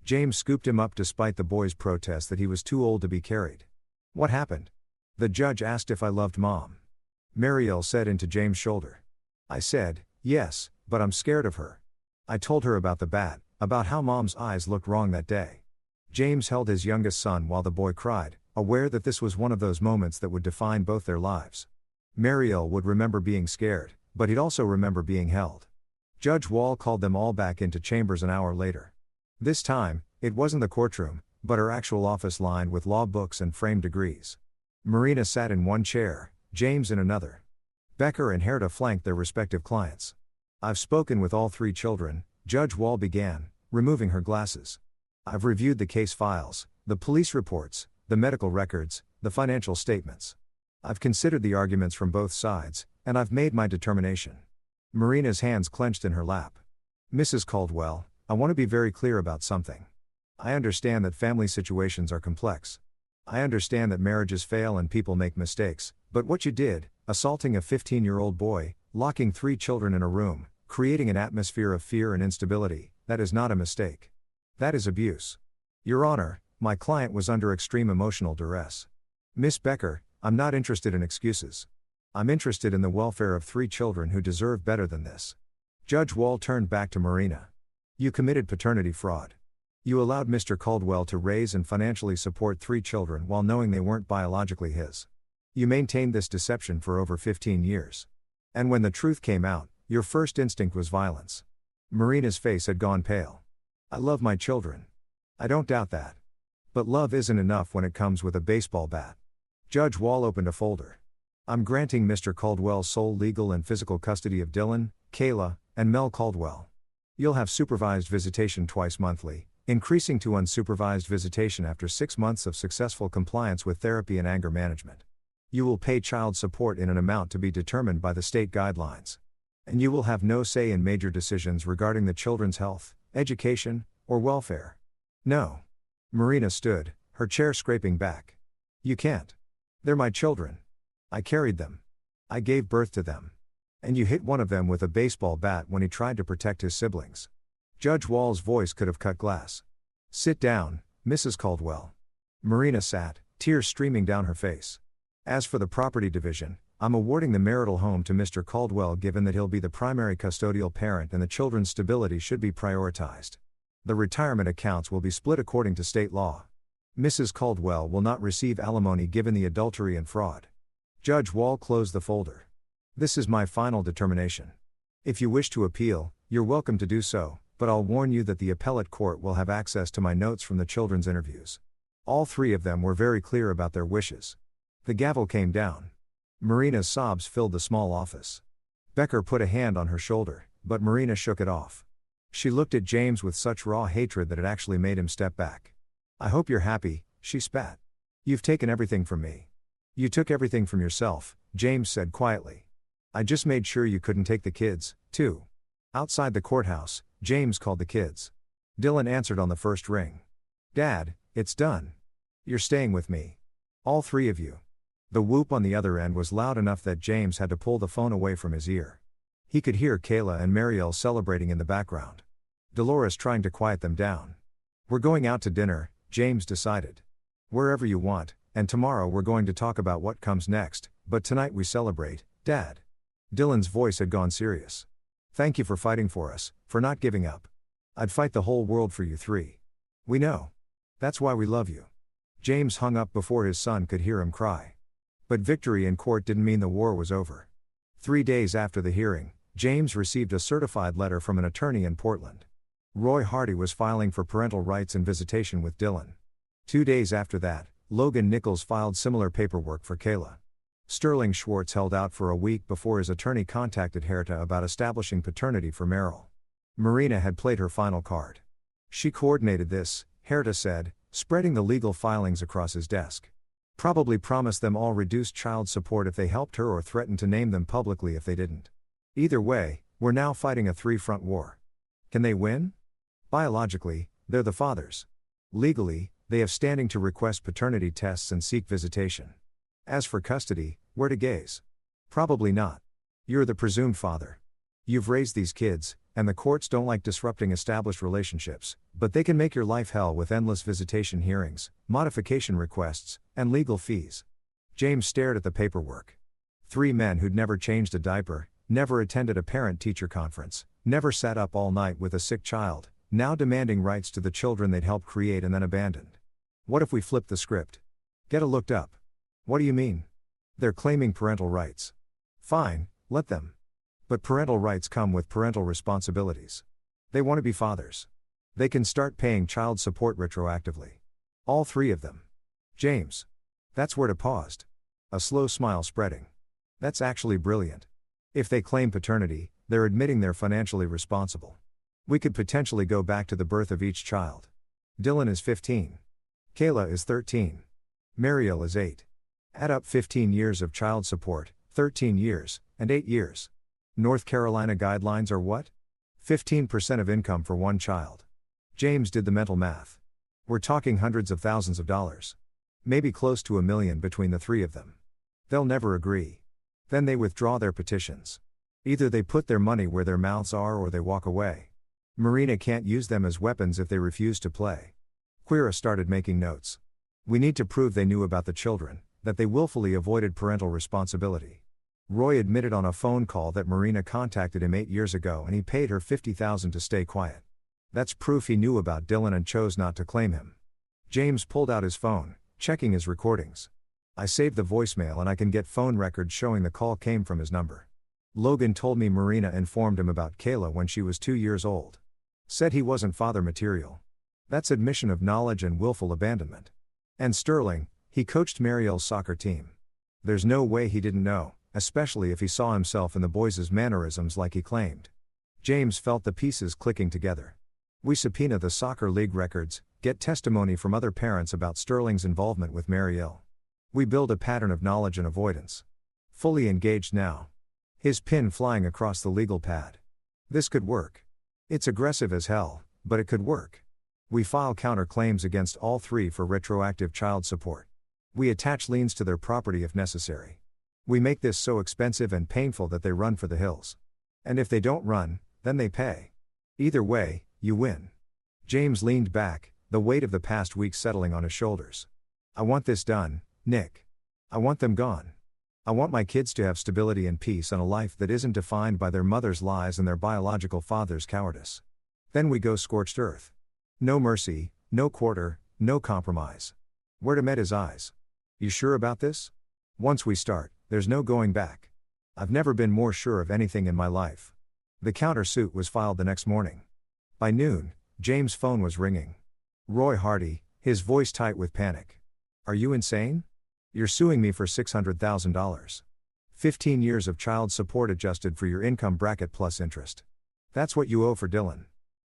James scooped him up despite the boy's protest that he was too old to be carried. What happened? The judge asked if I loved Mom. Mariel said into James' shoulder. I said, yes, but I'm scared of her. I told her about the bat, about how Mom's eyes looked wrong that day. James held his youngest son while the boy cried, aware that this was one of those moments that would define both their lives. Mariel would remember being scared, but he'd also remember being held. Judge Wall called them all back into chambers an hour later. This time, it wasn't the courtroom, but her actual office lined with law books and framed degrees. Marina sat in one chair, James in another. Becker and Herta flanked their respective clients. I've spoken with all three children, Judge Wall began, removing her glasses. I've reviewed the case files, the police reports, the medical records, the financial statements. I've considered the arguments from both sides, and I've made my determination. Marina's hands clenched in her lap. Mrs. Caldwell, I want to be very clear about something. I understand that family situations are complex. I understand that marriages fail and people make mistakes, but what you did, assaulting a 15-year-old boy, locking 3 children in a room, creating an atmosphere of fear and instability, that is not a mistake. That is abuse. Your Honor, my client was under extreme emotional duress. Miss Becker, I'm not interested in excuses. I'm interested in the welfare of 3 children who deserve better than this. Judge Wall turned back to Marina. You committed paternity fraud. You allowed Mr. Caldwell to raise and financially support 3 children while knowing they weren't biologically his. You maintained this deception for over 15 years. And when the truth came out, your first instinct was violence. Marina's face had gone pale. I love my children. I don't doubt that. But love isn't enough when it comes with a baseball bat. Judge Wall opened a folder. I'm granting Mr. Caldwell sole legal and physical custody of Dylan, Kayla, and Mel Caldwell. You'll have supervised visitation twice monthly, increasing to unsupervised visitation after 6 months of successful compliance with therapy and anger management. You will pay child support in an amount to be determined by the state guidelines. And you will have no say in major decisions regarding the children's health, education, or welfare. No. Marina stood, her chair scraping back. You can't. They're my children. I carried them. I gave birth to them. And you hit one of them with a baseball bat when he tried to protect his siblings. Judge Wall's voice could have cut glass. Sit down, Mrs. Caldwell. Marina sat, tears streaming down her face. As for the property division, I'm awarding the marital home to Mr. Caldwell given that he'll be the primary custodial parent and the children's stability should be prioritized. The retirement accounts will be split according to state law. Mrs. Caldwell will not receive alimony given the adultery and fraud. Judge Wall closed the folder. This is my final determination. If you wish to appeal, you're welcome to do so, but I'll warn you that the appellate court will have access to my notes from the children's interviews. All three of them were very clear about their wishes. The gavel came down. Marina's sobs filled the small office. Becker put a hand on her shoulder, but Marina shook it off. She looked at James with such raw hatred that it actually made him step back. I hope you're happy, she spat. You've taken everything from me. You took everything from yourself, James said quietly. I just made sure you couldn't take the kids, too. Outside the courthouse, James called the kids. Dylan answered on the first ring. Dad, it's done. You're staying with me. All three of you. The whoop on the other end was loud enough that James had to pull the phone away from his ear. He could hear Kayla and Marielle celebrating in the background. Dolores trying to quiet them down. We're going out to dinner, James decided. Wherever you want, and tomorrow we're going to talk about what comes next, but tonight we celebrate, Dad. Dylan's voice had gone serious. Thank you for fighting for us, for not giving up. I'd fight the whole world for you three. We know. That's why we love you. James hung up before his son could hear him cry. But victory in court didn't mean the war was over. 3 days after the hearing, James received a certified letter from an attorney in Portland. Roy Hardy was filing for parental rights and visitation with Dylan. 2 days after that, Logan Nichols filed similar paperwork for Kayla. Sterling Schwartz held out for a week before his attorney contacted Herta about establishing paternity for Merrill. Marina had played her final card. She coordinated this, Herta said, spreading the legal filings across his desk. Probably promised them all reduced child support if they helped her or threatened to name them publicly if they didn't. Either way, we're now fighting a three-front war. Can they win? Biologically, they're the fathers. Legally, they have standing to request paternity tests and seek visitation. As for custody, where to gaze? Probably not. You're the presumed father. You've raised these kids, and the courts don't like disrupting established relationships, but they can make your life hell with endless visitation hearings, modification requests, and legal fees. James stared at the paperwork. 3 men who'd never changed a diaper, never attended a parent-teacher conference, never sat up all night with a sick child, now demanding rights to the children they'd helped create and then abandoned. What if we flip the script? Get a looked up. What do you mean? They're claiming parental rights. Fine, let them. But parental rights come with parental responsibilities. They want to be fathers. They can start paying child support retroactively. All 3 of them. James. That's where it paused. A slow smile spreading. That's actually brilliant. If they claim paternity, they're admitting they're financially responsible. We could potentially go back to the birth of each child. Dylan is 15. Kayla is 13. Marielle is 8. Add up 15 years of child support, 13 years, and 8 years. North Carolina guidelines are what? 15% of income for one child. James did the mental math. We're talking hundreds of thousands of dollars. Maybe close to $1 million between the 3 of them. They'll never agree. Then they withdraw their petitions. Either they put their money where their mouths are or they walk away. Marina can't use them as weapons if they refuse to play. Quira started making notes. We need to prove they knew about the children, that they willfully avoided parental responsibility. Roy admitted on a phone call that Marina contacted him 8 years ago and he paid her $50,000 to stay quiet. That's proof he knew about Dylan and chose not to claim him. James pulled out his phone, checking his recordings. I saved the voicemail and I can get phone records showing the call came from his number. Logan told me Marina informed him about Kayla when she was 2 years old. Said he wasn't father material. That's admission of knowledge and willful abandonment. And Sterling, he coached Marielle's soccer team. There's no way he didn't know, especially if he saw himself in the boys' mannerisms like he claimed. James felt the pieces clicking together. We subpoena the soccer league records, get testimony from other parents about Sterling's involvement with Marielle. We build a pattern of knowledge and avoidance. Fully engaged now. His pin flying across the legal pad. This could work. It's aggressive as hell, but it could work. We file counterclaims against all 3 for retroactive child support. We attach liens to their property if necessary. We make this so expensive and painful that they run for the hills. And if they don't run, then they pay. Either way, you win. James leaned back, the weight of the past week settling on his shoulders. I want this done, Nick. I want them gone. I want my kids to have stability and peace and a life that isn't defined by their mother's lies and their biological father's cowardice. Then we go scorched earth. No mercy, no quarter, no compromise. Where met his eyes. You sure about this? Once we start, there's no going back. I've never been more sure of anything in my life. The countersuit was filed the next morning. By noon, James' phone was ringing. Roy Hardy, his voice tight with panic. Are you insane? You're suing me for $600,000. 15 years of child support adjusted for your income bracket plus interest. That's what you owe for Dylan.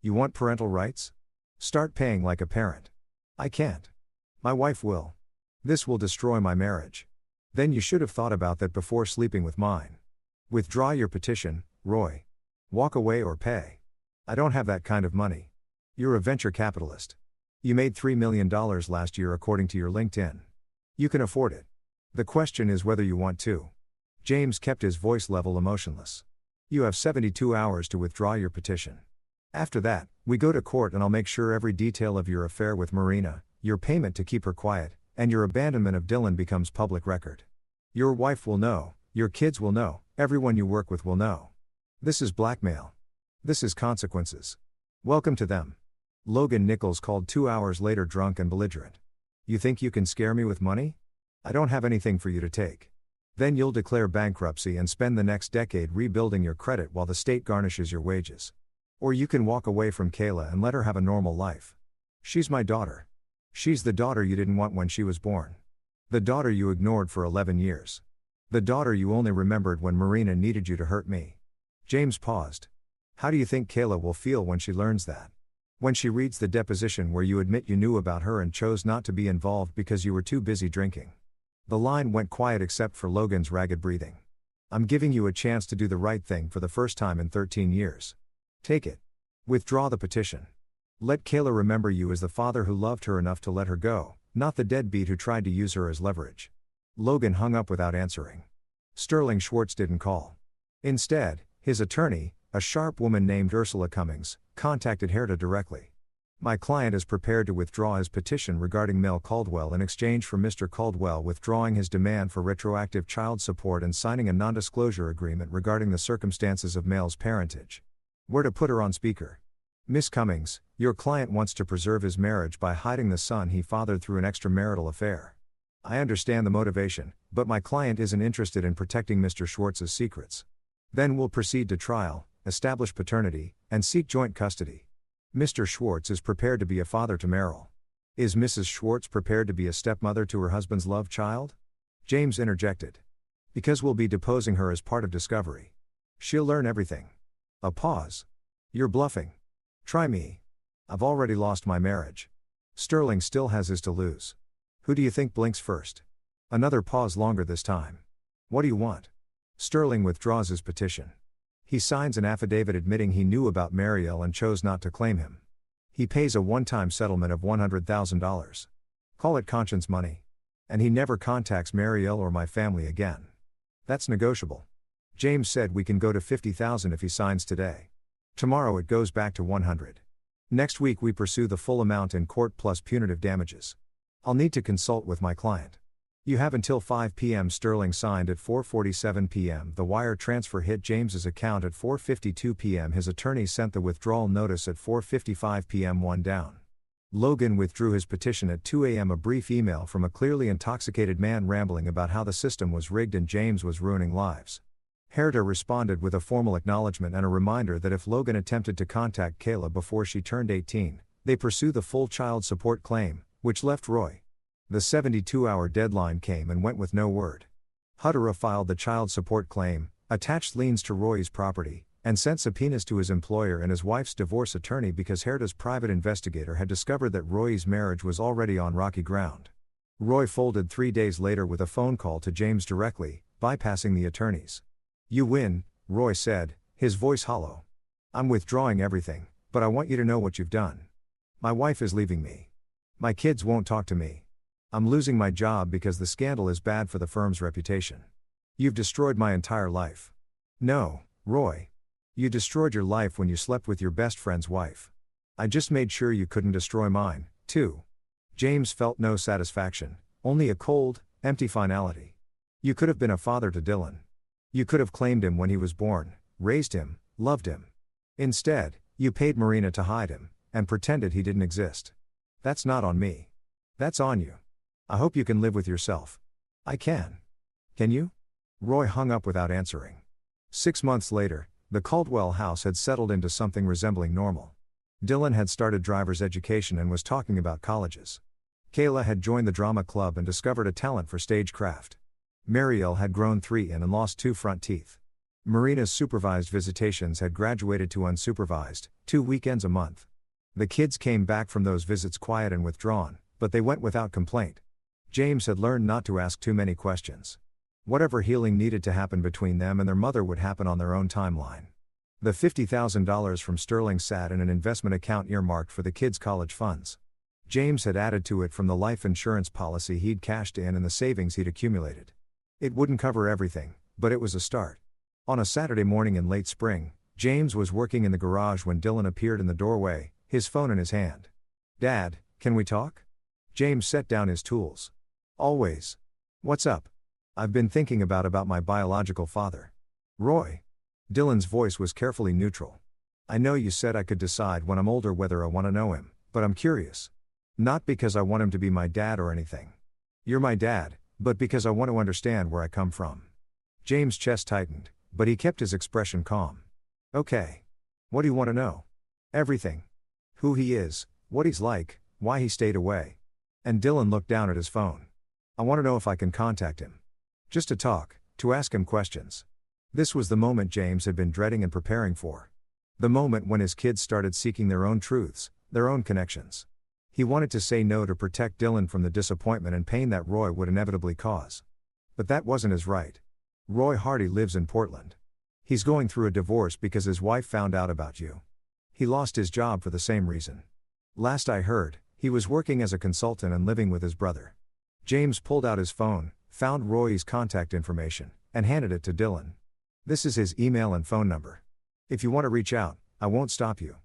You want parental rights? Start paying like a parent. I can't. My wife will. This will destroy my marriage. Then you should have thought about that before sleeping with mine. Withdraw your petition, Roy. Walk away or pay. I don't have that kind of money. You're a venture capitalist. You made $3 million last year according to your LinkedIn. You can afford it. The question is whether you want to. James kept his voice level emotionless. You have 72 hours to withdraw your petition. After that, we go to court and I'll make sure every detail of your affair with Marina, your payment to keep her quiet, and your abandonment of Dylan becomes public record. Your wife will know, your kids will know, everyone you work with will know. This is blackmail. This is consequences. Welcome to them. Logan Nichols called 2 hours later drunk and belligerent. You think you can scare me with money? I don't have anything for you to take. Then you'll declare bankruptcy and spend the next decade rebuilding your credit while the state garnishes your wages. Or you can walk away from Kayla and let her have a normal life. She's my daughter. She's the daughter you didn't want when she was born. The daughter you ignored for 11 years. The daughter you only remembered when Marina needed you to hurt me. James paused. How do you think Kayla will feel when she learns that? When she reads the deposition where you admit you knew about her and chose not to be involved because you were too busy drinking. The line went quiet except for Logan's ragged breathing. I'm giving you a chance to do the right thing for the first time in 13 years. Take it. Withdraw the petition. Let Kayla remember you as the father who loved her enough to let her go, not the deadbeat who tried to use her as leverage. Logan hung up without answering. Sterling Schwartz didn't call. Instead, his attorney, a sharp woman named Ursula Cummings, contacted Herta directly. My client is prepared to withdraw his petition regarding Mel Caldwell in exchange for Mr. Caldwell withdrawing his demand for retroactive child support and signing a non-disclosure agreement regarding the circumstances of Mel's parentage. Where to put her on speaker. Miss Cummings, your client wants to preserve his marriage by hiding the son he fathered through an extramarital affair. I understand the motivation, but my client isn't interested in protecting Mr. Schwartz's secrets. Then we'll proceed to trial, establish paternity, and seek joint custody. Mr. Schwartz is prepared to be a father to Meryl. Is Mrs. Schwartz prepared to be a stepmother to her husband's love child? James interjected. Because we'll be deposing her as part of discovery. She'll learn everything. A pause. You're bluffing. Try me. I've already lost my marriage. Sterling still has his to lose. Who do you think blinks first? Another pause longer this time. What do you want? Sterling withdraws his petition. He signs an affidavit admitting he knew about Marielle and chose not to claim him. He pays a one-time settlement of $100,000. Call it conscience money. And he never contacts Marielle or my family again. That's negotiable. James said we can go to $50,000 if he signs today. Tomorrow it goes back to $100,000. Next week we pursue the full amount in court plus punitive damages. I'll need to consult with my client. You have until 5 p.m. Sterling signed at 4:47 p.m. The wire transfer hit James's account at 4:52 p.m. His attorney sent the withdrawal notice at 4:55 p.m. One down. Logan withdrew his petition at 2 a.m. A brief email from a clearly intoxicated man rambling about how the system was rigged and James was ruining lives. Herta responded with a formal acknowledgement and a reminder that if Logan attempted to contact Kayla before she turned 18, they pursue the full child support claim, which left Roy. The 72-hour deadline came and went with no word. Hutera filed the child support claim, attached liens to Roy's property, and sent subpoenas to his employer and his wife's divorce attorney because Herta's private investigator had discovered that Roy's marriage was already on rocky ground. Roy folded 3 days later with a phone call to James directly, bypassing the attorneys. You win, Roy said, his voice hollow. I'm withdrawing everything, but I want you to know what you've done. My wife is leaving me. My kids won't talk to me. I'm losing my job because the scandal is bad for the firm's reputation. You've destroyed my entire life. No, Roy. You destroyed your life when you slept with your best friend's wife. I just made sure you couldn't destroy mine, too. James felt no satisfaction, only a cold, empty finality. You could have been a father to Dylan. You could have claimed him when he was born, raised him, loved him. Instead, you paid Marina to hide him, and pretended he didn't exist. That's not on me. That's on you. I hope you can live with yourself. I can. Can you? Roy hung up without answering. 6 months later, the Caldwell house had settled into something resembling normal. Dylan had started driver's education and was talking about colleges. Kayla had joined the drama club and discovered a talent for stagecraft. Marielle had grown 3 and lost 2 front teeth. Marina's supervised visitations had graduated to unsupervised, 2 weekends a month. The kids came back from those visits quiet and withdrawn, but they went without complaint. James had learned not to ask too many questions. Whatever healing needed to happen between them and their mother would happen on their own timeline. The $50,000 from Sterling sat in an investment account earmarked for the kids' college funds. James had added to it from the life insurance policy he'd cashed in and the savings he'd accumulated. It wouldn't cover everything, but it was a start. On a Saturday morning in late spring, James was working in the garage when Dylan appeared in the doorway, his phone in his hand. "Dad, can we talk?" James set down his tools. "Always. What's up?" "I've been thinking about my biological father." "Roy." Dylan's voice was carefully neutral. "I know you said I could decide when I'm older whether I want to know him, but I'm curious. Not because I want him to be my dad or anything. You're my dad, but because I want to understand where I come from." James' chest tightened, but he kept his expression calm. "Okay. What do you want to know?" "Everything. Who he is, what he's like, why he stayed away." And Dylan looked down at his phone. "I want to know if I can contact him. Just to talk, to ask him questions." This was the moment James had been dreading and preparing for. The moment when his kids started seeking their own truths, their own connections. He wanted to say no to protect Dylan from the disappointment and pain that Roy would inevitably cause. But that wasn't his right. Roy Hardy lives in Portland. He's going through a divorce because his wife found out about you. He lost his job for the same reason. Last I heard, he was working as a consultant and living with his brother. James pulled out his phone, found Roy's contact information, and handed it to Dylan. "This is his email and phone number. If you want to reach out, I won't stop you.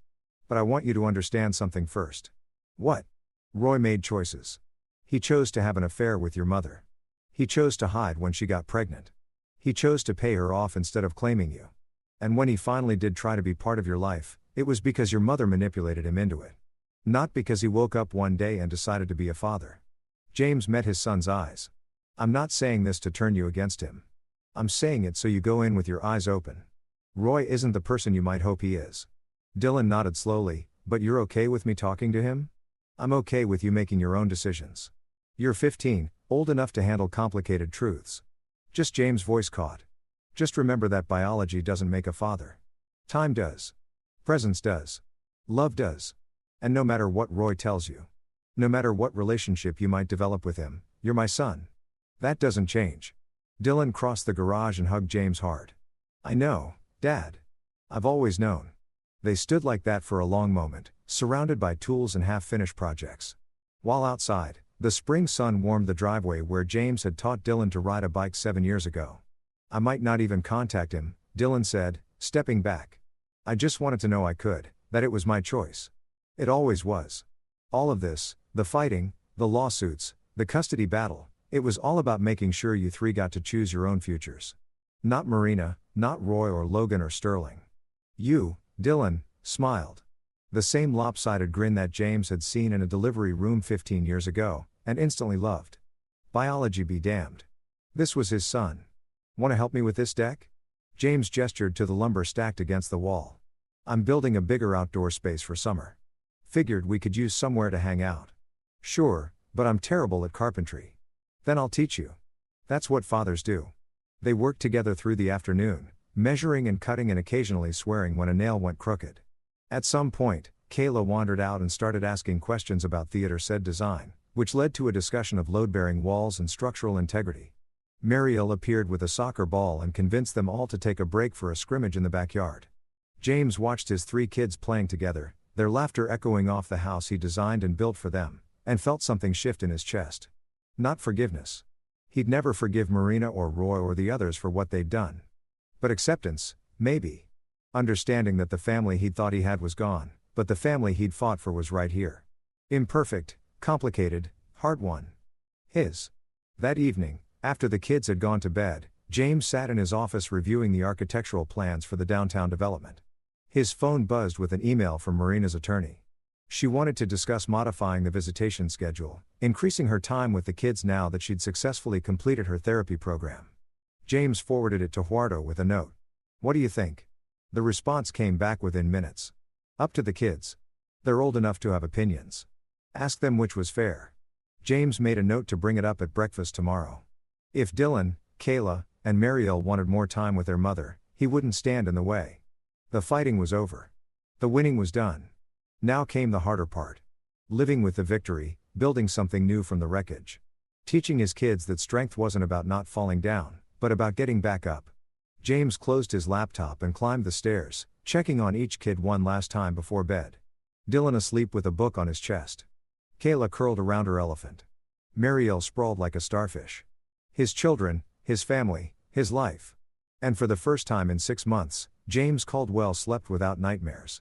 But I want you to understand something first." "What?" "Roy made choices. He chose to have an affair with your mother. He chose to hide when she got pregnant. He chose to pay her off instead of claiming you. And when he finally did try to be part of your life, it was because your mother manipulated him into it. Not because he woke up one day and decided to be a father." James met his son's eyes. "I'm not saying this to turn you against him. I'm saying it so you go in with your eyes open. Roy isn't the person you might hope he is." Dylan nodded slowly. "But you're okay with me talking to him?" "I'm okay with you making your own decisions. You're 15, old enough to handle complicated truths." Just James' voice caught. "Just remember that biology doesn't make a father. Time does. Presence does. Love does. And no matter what Roy tells you, no matter what relationship you might develop with him, you're my son. That doesn't change." Dylan crossed the garage and hugged James hard. "I know, Dad. I've always known." They stood like that for a long moment, surrounded by tools and half-finished projects. While outside, the spring sun warmed the driveway where James had taught Dylan to ride a bike 7 years ago. "I might not even contact him," Dylan said, stepping back. "I just wanted to know I could, that it was my choice. It always was. All of this, the fighting, the lawsuits, the custody battle, it was all about making sure you 3 got to choose your own futures. Not Marina, not Roy or Logan or Sterling. You." Dylan smiled. The same lopsided grin that James had seen in a delivery room 15 years ago, and instantly loved. Biology be damned. This was his son. "Want to help me with this deck?" James gestured to the lumber stacked against the wall. "I'm building a bigger outdoor space for summer. Figured we could use somewhere to hang out." "Sure, but I'm terrible at carpentry." "Then I'll teach you." That's what fathers do. They worked together through the afternoon, measuring and cutting and occasionally swearing when a nail went crooked. At some point, Kayla wandered out and started asking questions about theater set design, which led to a discussion of load-bearing walls and structural integrity. Marielle appeared with a soccer ball and convinced them all to take a break for a scrimmage in the backyard. James watched his 3 kids playing together, their laughter echoing off the house he designed and built for them, and felt something shift in his chest. Not forgiveness. He'd never forgive Marina or Roy or the others for what they'd done. But acceptance, maybe. Understanding that the family he'd thought he had was gone, but the family he'd fought for was right here. Imperfect, complicated, hard-won. His. That evening, after the kids had gone to bed, James sat in his office reviewing the architectural plans for the downtown development. His phone buzzed with an email from Marina's attorney. She wanted to discuss modifying the visitation schedule, increasing her time with the kids now that she'd successfully completed her therapy program. James forwarded it to Huarto with a note. "What do you think?" The response came back within minutes. "Up to the kids. They're old enough to have opinions. Ask them which was fair." James made a note to bring it up at breakfast tomorrow. If Dylan, Kayla, and Mariel wanted more time with their mother, he wouldn't stand in the way. The fighting was over. The winning was done. Now came the harder part. Living with the victory, building something new from the wreckage. Teaching his kids that strength wasn't about not falling down, but about getting back up. James closed his laptop and climbed the stairs, checking on each kid one last time before bed. Dylan asleep with a book on his chest. Kayla curled around her elephant. Mariel sprawled like a starfish. His children, his family, his life. And for the first time in 6 months, James Caldwell slept without nightmares.